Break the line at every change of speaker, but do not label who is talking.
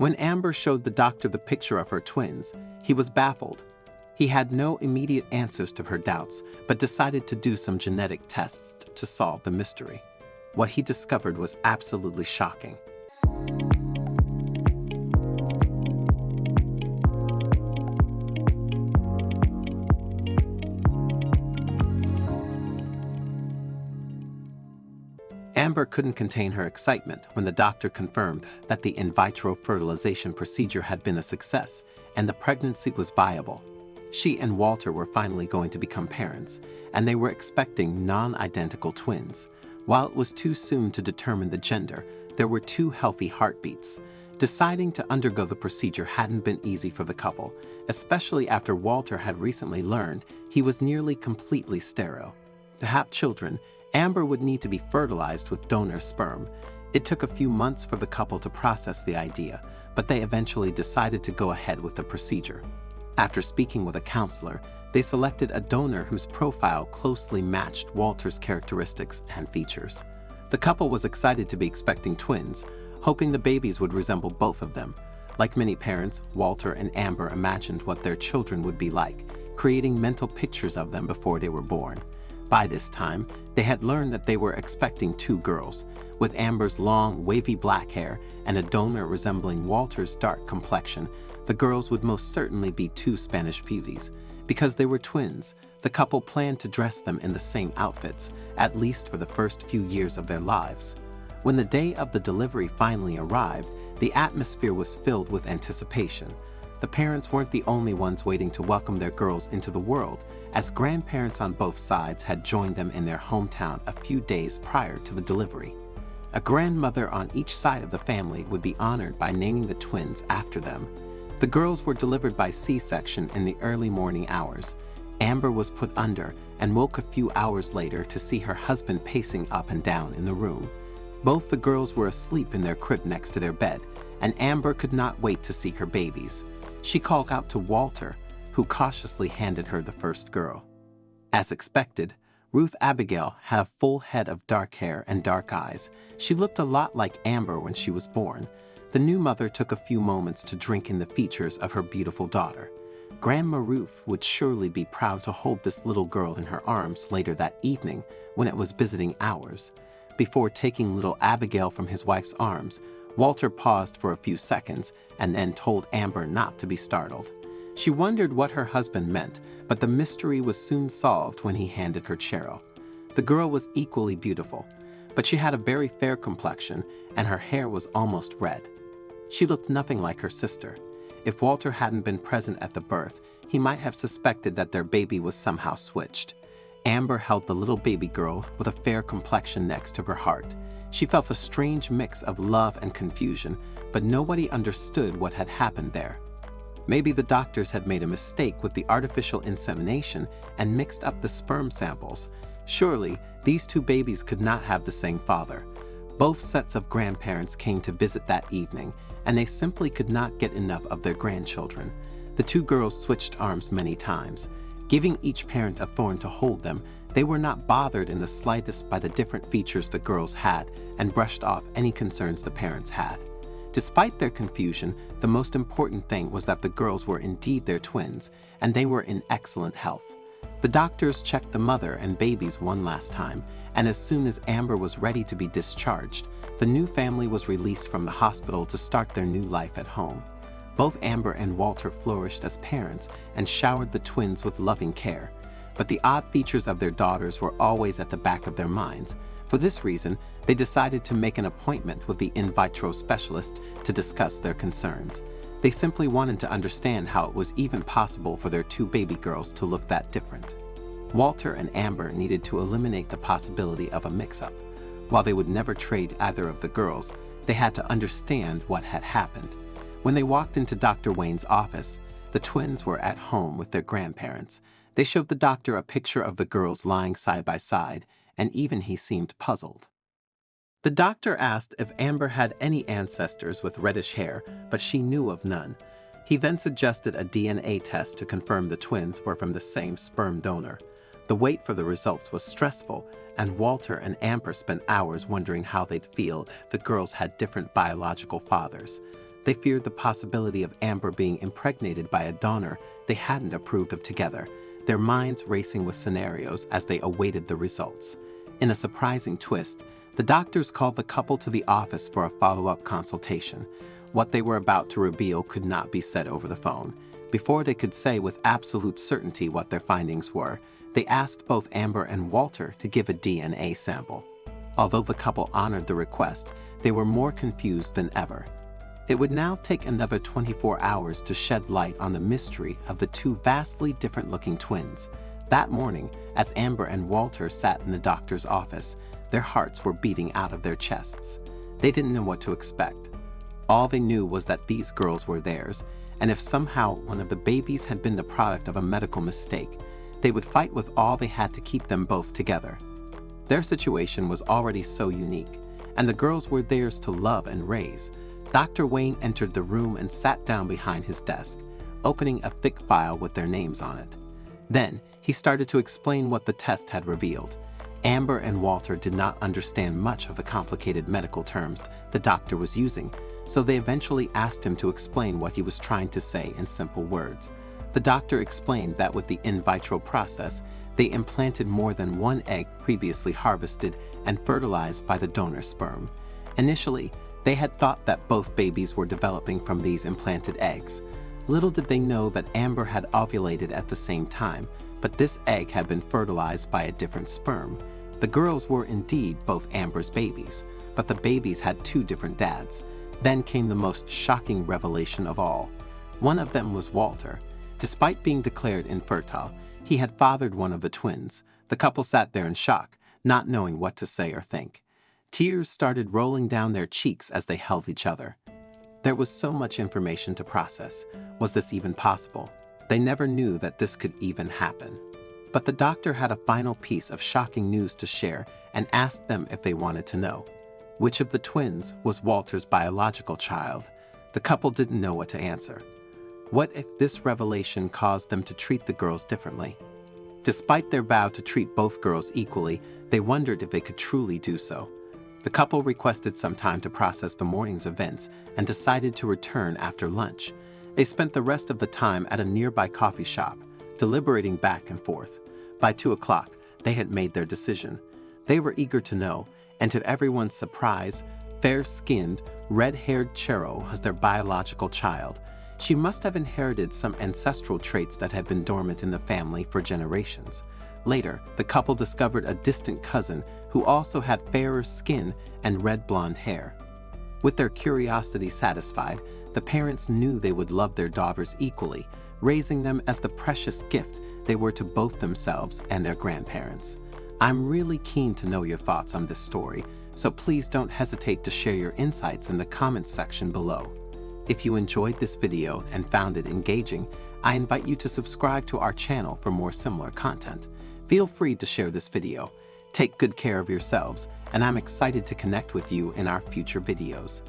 When Amber showed the doctor the picture of her twins, he was baffled. He had no immediate answers to her doubts, but decided to do some genetic tests to solve the mystery. What he discovered was absolutely shocking. Amber couldn't contain her excitement when the doctor confirmed that the in vitro fertilization procedure had been a success and the pregnancy was viable. She and Walter were finally going to become parents, and they were expecting non-identical twins. While it was too soon to determine the gender, there were 2 healthy heartbeats. Deciding to undergo the procedure hadn't been easy for the couple, especially after Walter had recently learned he was nearly completely sterile. To have children, Amber would need to be fertilized with donor sperm. It took a few months for the couple to process the idea, but they eventually decided to go ahead with the procedure. After speaking with a counselor, they selected a donor whose profile closely matched Walter's characteristics and features. The couple was excited to be expecting twins, hoping the babies would resemble both of them. Like many parents, Walter and Amber imagined what their children would be like, creating mental pictures of them before they were born. By this time, they had learned that they were expecting 2 girls, with Amber's long, wavy black hair and a donor resembling Walter's dark complexion. The girls would most certainly be 2 Spanish beauties. Because they were twins, the couple planned to dress them in the same outfits, at least for the first few years of their lives. When the day of the delivery finally arrived, the atmosphere was filled with anticipation. The parents weren't the only ones waiting to welcome their girls into the world, as grandparents on both sides had joined them in their hometown a few days prior to the delivery. A grandmother on each side of the family would be honored by naming the twins after them. The girls were delivered by C-section in the early morning hours. Amber was put under and woke a few hours later to see her husband pacing up and down in the room. Both the girls were asleep in their crib next to their bed, and Amber could not wait to see her babies. She called out to Walter, who cautiously handed her the first girl. As expected, Ruth Abigail had a full head of dark hair and dark eyes. She looked a lot like Amber when she was born. The new mother took a few moments to drink in the features of her beautiful daughter. Grandma Ruth would surely be proud to hold this little girl in her arms later that evening when it was visiting hours. Before taking little Abigail from his wife's arms, Walter paused for a few seconds and then told Amber not to be startled. She wondered what her husband meant, but the mystery was soon solved when he handed her Cheryl. The girl was equally beautiful, but she had a very fair complexion and her hair was almost red. She looked nothing like her sister. If Walter hadn't been present at the birth, he might have suspected that their baby was somehow switched. Amber held the little baby girl with a fair complexion next to her heart. She felt a strange mix of love and confusion, but nobody understood what had happened there. Maybe the doctors had made a mistake with the artificial insemination and mixed up the sperm samples. Surely, these 2 babies could not have the same father. Both sets of grandparents came to visit that evening, and they simply could not get enough of their grandchildren. The 2 girls switched arms many times. Giving each parent a thorn to hold them, they were not bothered in the slightest by the different features the girls had and brushed off any concerns the parents had. Despite their confusion, the most important thing was that the girls were indeed their twins, and they were in excellent health. The doctors checked the mother and babies one last time, and as soon as Amber was ready to be discharged, the new family was released from the hospital to start their new life at home. Both Amber and Walter flourished as parents and showered the twins with loving care, but the odd features of their daughters were always at the back of their minds. For this reason, they decided to make an appointment with the in vitro specialist to discuss their concerns. They simply wanted to understand how it was even possible for their 2 baby girls to look that different. Walter and Amber needed to eliminate the possibility of a mix-up. While they would never trade either of the girls, they had to understand what had happened. When they walked into Dr. Wayne's office, the twins were at home with their grandparents. They showed the doctor a picture of the girls lying side by side, and even he seemed puzzled. The doctor asked if Amber had any ancestors with reddish hair, but she knew of none. He then suggested a DNA test to confirm the twins were from the same sperm donor. The wait for the results was stressful, and Walter and Amber spent hours wondering how they'd feel if the girls had different biological fathers. They feared the possibility of Amber being impregnated by a donor they hadn't approved of together, their minds racing with scenarios as they awaited the results. In a surprising twist, the doctors called the couple to the office for a follow-up consultation. What they were about to reveal could not be said over the phone. Before they could say with absolute certainty what their findings were, they asked both Amber and Walter to give a DNA sample. Although the couple honored the request, they were more confused than ever. It would now take another 24 hours to shed light on the mystery of the two vastly different-looking twins. That morning, as Amber and Walter sat in the doctor's office, their hearts were beating out of their chests. They didn't know what to expect. All they knew was that these girls were theirs, and if somehow one of the babies had been the product of a medical mistake, they would fight with all they had to keep them both together. Their situation was already so unique, and the girls were theirs to love and raise. Dr. Wayne entered the room and sat down behind his desk, opening a thick file with their names on it. Then, he started to explain what the test had revealed. Amber and Walter did not understand much of the complicated medical terms the doctor was using, so they eventually asked him to explain what he was trying to say in simple words. The doctor explained that with the in vitro process, they implanted more than one egg previously harvested and fertilized by the donor sperm. Initially, they had thought that both babies were developing from these implanted eggs. Little did they know that Amber had ovulated at the same time, but this egg had been fertilized by a different sperm. The girls were indeed both Amber's babies, but the babies had two different dads. Then came the most shocking revelation of all. One of them was Walter. Despite being declared infertile, he had fathered one of the twins. The couple sat there in shock, not knowing what to say or think. Tears started rolling down their cheeks as they held each other. There was so much information to process. Was this even possible? They never knew that this could even happen. But the doctor had a final piece of shocking news to share and asked them if they wanted to know. Which of the twins was Walter's biological child? The couple didn't know what to answer. What if this revelation caused them to treat the girls differently? Despite their vow to treat both girls equally, they wondered if they could truly do so. The couple requested some time to process the morning's events and decided to return after lunch. They spent the rest of the time at a nearby coffee shop, deliberating back and forth. By 2 o'clock, they had made their decision. They were eager to know, and to everyone's surprise, fair-skinned, red-haired Cheryl was their biological child. She must have inherited some ancestral traits that had been dormant in the family for generations. Later, the couple discovered a distant cousin who also had fairer skin and red blonde hair. With their curiosity satisfied, the parents knew they would love their daughters equally, raising them as the precious gift they were to both themselves and their grandparents. I'm really keen to know your thoughts on this story, so please don't hesitate to share your insights in the comments section below. If you enjoyed this video and found it engaging, I invite you to subscribe to our channel for more similar content. Feel free to share this video. Take good care of yourselves, and I'm excited to connect with you in our future videos.